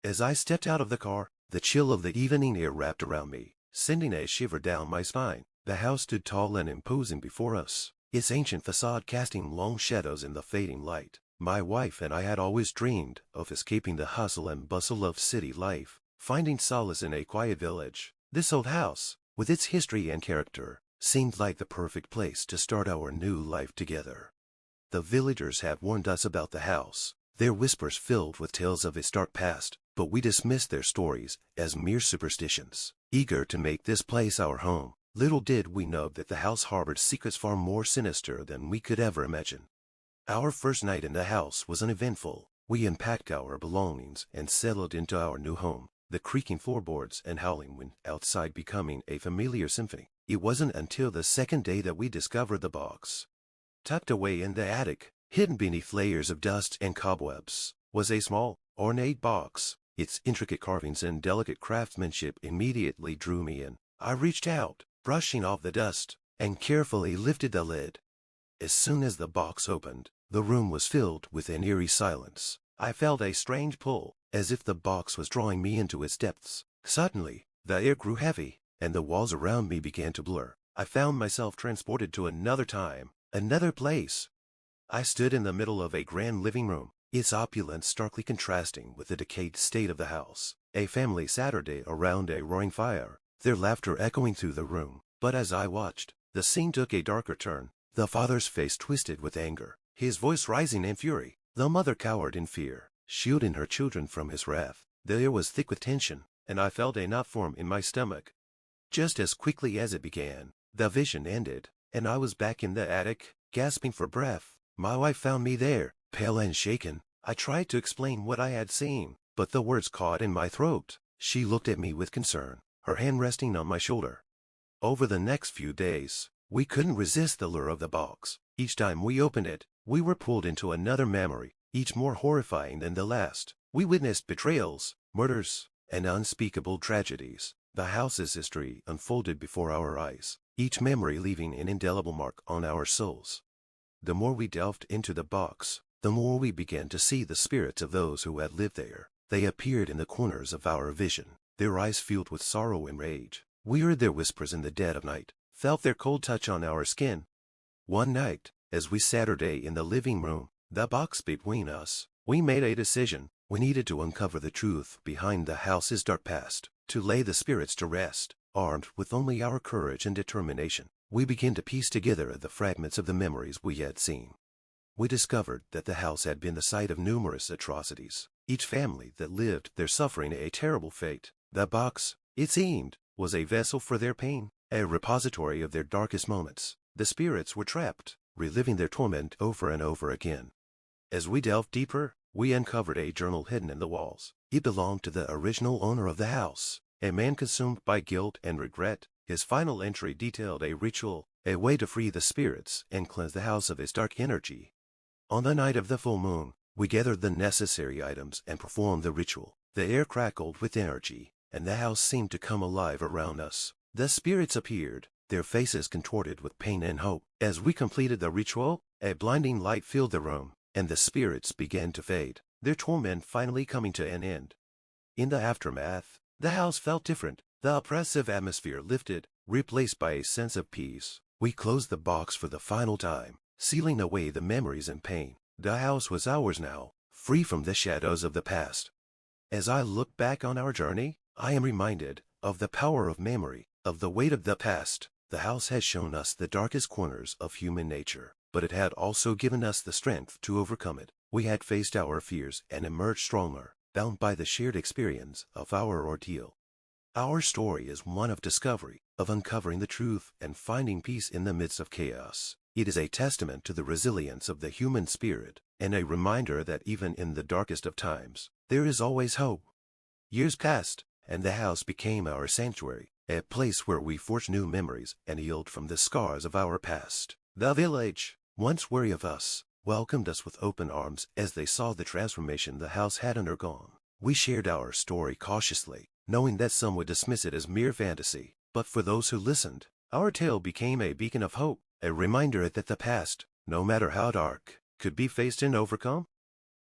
As I stepped out of the car, the chill of the evening air wrapped around me, sending a shiver down my spine. The house stood tall and imposing before us, its ancient facade casting long shadows in the fading light. My wife and I had always dreamed of escaping the hustle and bustle of city life, finding solace in a quiet village. This old house, with its history and character, seemed like the perfect place to start our new life together. The villagers had warned us about the house, their whispers filled with tales of its dark past, but we dismissed their stories as mere superstitions. Eager to make this place our home, little did we know that the house harbored secrets far more sinister than we could ever imagine. Our first night in the house was uneventful. We unpacked our belongings and settled into our new home, the creaking floorboards and howling wind outside becoming a familiar symphony. It wasn't until the second day that we discovered the box. Tucked away in the attic, hidden beneath layers of dust and cobwebs, was a small, ornate box. Its intricate carvings and delicate craftsmanship immediately drew me in. I reached out, brushing off the dust, and carefully lifted the lid. As soon as the box opened, the room was filled with an eerie silence. I felt a strange pull, as if the box was drawing me into its depths. Suddenly, the air grew heavy, and the walls around me began to blur. I found myself transported to another time, another place. I stood in the middle of a grand living room, its opulence starkly contrasting with the decayed state of the house. A family Saturday around a roaring fire, their laughter echoing through the room. But as I watched, the scene took a darker turn. The father's face twisted with anger, his voice rising in fury. The mother cowered in fear, shielding her children from his wrath. The air was thick with tension, and I felt a knot form in my stomach. Just as quickly as it began, the vision ended, and I was back in the attic, gasping for breath. My wife found me there, pale and shaken. I tried to explain what I had seen, but the words caught in my throat. She looked at me with concern, her hand resting on my shoulder. Over the next few days, we couldn't resist the lure of the box. Each time we opened it, we were pulled into another memory, each more horrifying than the last. We witnessed betrayals, murders, and unspeakable tragedies. The house's history unfolded before our eyes, each memory leaving an indelible mark on our souls. The more we delved into the box, the more we began to see the spirits of those who had lived there. They appeared in the corners of our vision, their eyes filled with sorrow and rage. We heard their whispers in the dead of night, felt their cold touch on our skin. One night, as we Saturday in the living room, the box between us, we made a decision. We needed to uncover the truth behind the house's dark past, to lay the spirits to rest. Armed with only our courage and determination, we began to piece together the fragments of the memories we had seen. We discovered that the house had been the site of numerous atrocities, each family that lived there suffering a terrible fate. The box, it seemed, was a vessel for their pain, a repository of their darkest moments. The spirits were trapped, reliving their torment over and over again. As we delved deeper, we uncovered a journal hidden in the walls. It belonged to the original owner of the house, a man consumed by guilt and regret. His final entry detailed a ritual, a way to free the spirits and cleanse the house of its dark energy. On the night of the full moon, we gathered the necessary items and performed the ritual. The air crackled with energy, and the house seemed to come alive around us. The spirits appeared, their faces contorted with pain and hope. As we completed the ritual, a blinding light filled the room, and the spirits began to fade, their torment finally coming to an end. In the aftermath, the house felt different. The oppressive atmosphere lifted, replaced by a sense of peace. We closed the box for the final time, sealing away the memories and pain. The house was ours now, free from the shadows of the past. As I look back on our journey, I am reminded of the power of memory, of the weight of the past. The house has shown us the darkest corners of human nature, but it had also given us the strength to overcome it. We had faced our fears and emerged stronger, bound by the shared experience of our ordeal. Our story is one of discovery, of uncovering the truth and finding peace in the midst of chaos. It is a testament to the resilience of the human spirit, and a reminder that even in the darkest of times, there is always hope. Years passed, and the house became our sanctuary, a place where we forged new memories and healed from the scars of our past. The village, once wary of us, welcomed us with open arms as they saw the transformation the house had undergone. We shared our story cautiously, knowing that some would dismiss it as mere fantasy. But for those who listened, our tale became a beacon of hope, a reminder that the past, no matter how dark, could be faced and overcome.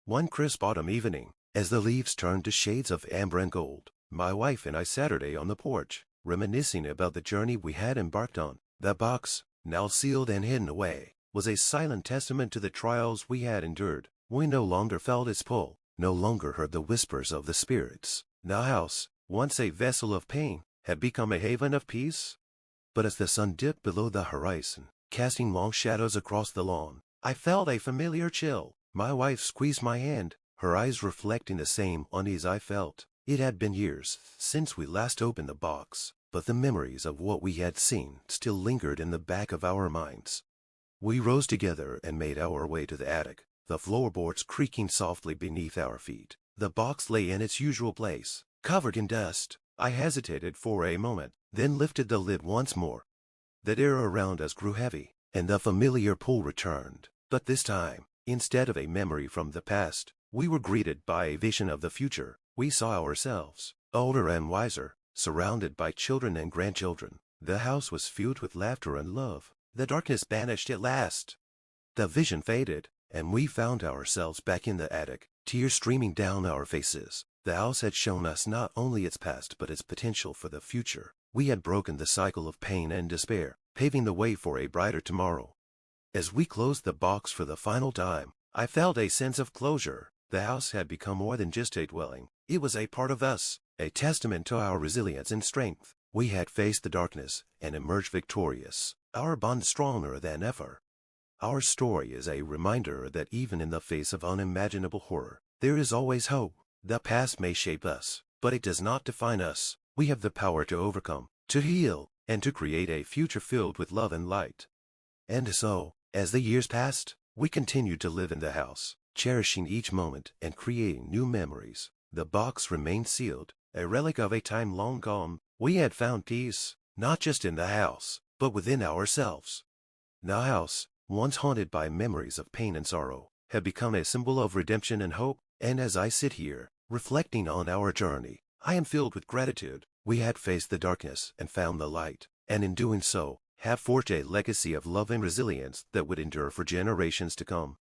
One crisp autumn evening, As the leaves turned to shades of amber and gold, my wife and I Saturday on the porch, reminiscing about the journey we had embarked on. The box, now sealed and hidden away, was a silent testament to the trials we had endured. We no longer felt its pull, no longer heard the whispers of the spirits. The house, once a vessel of pain, had become a haven of peace. But as the sun dipped below the horizon, casting long shadows across the lawn, I felt a familiar chill. My wife squeezed my hand, her eyes reflecting the same unease I felt. It had been years since we last opened the box, but the memories of what we had seen still lingered in the back of our minds. We rose together and made our way to the attic, the floorboards creaking softly beneath our feet. The box lay in its usual place, covered in dust. I hesitated for a moment, then lifted the lid once more. The air around us grew heavy, and the familiar pull returned. But this time, instead of a memory from the past, we were greeted by a vision of the future. We saw ourselves, older and wiser, surrounded by children and grandchildren. The house was filled with laughter and love. The darkness vanished at last. The vision faded, and we found ourselves back in the attic, tears streaming down our faces. The house had shown us not only its past but its potential for the future. We had broken the cycle of pain and despair, paving the way for a brighter tomorrow. As we closed the box for the final time, I felt a sense of closure. The house had become more than just a dwelling. It was a part of us, a testament to our resilience and strength. We had faced the darkness and emerged victorious, our bond stronger than ever. Our story is a reminder that even in the face of unimaginable horror, there is always hope. The past may shape us, but it does not define us. We have the power to overcome, to heal, and to create a future filled with love and light. And so, as the years passed, we continued to live in the house, cherishing each moment and creating new memories. The box remained sealed, a relic of a time long gone. We had found peace, not just in the house, but within ourselves. The house, once haunted by memories of pain and sorrow, had become a symbol of redemption and hope. And as I sit here, reflecting on our journey, I am filled with gratitude. We had faced the darkness and found the light, and in doing so, have forged a legacy of love and resilience that would endure for generations to come.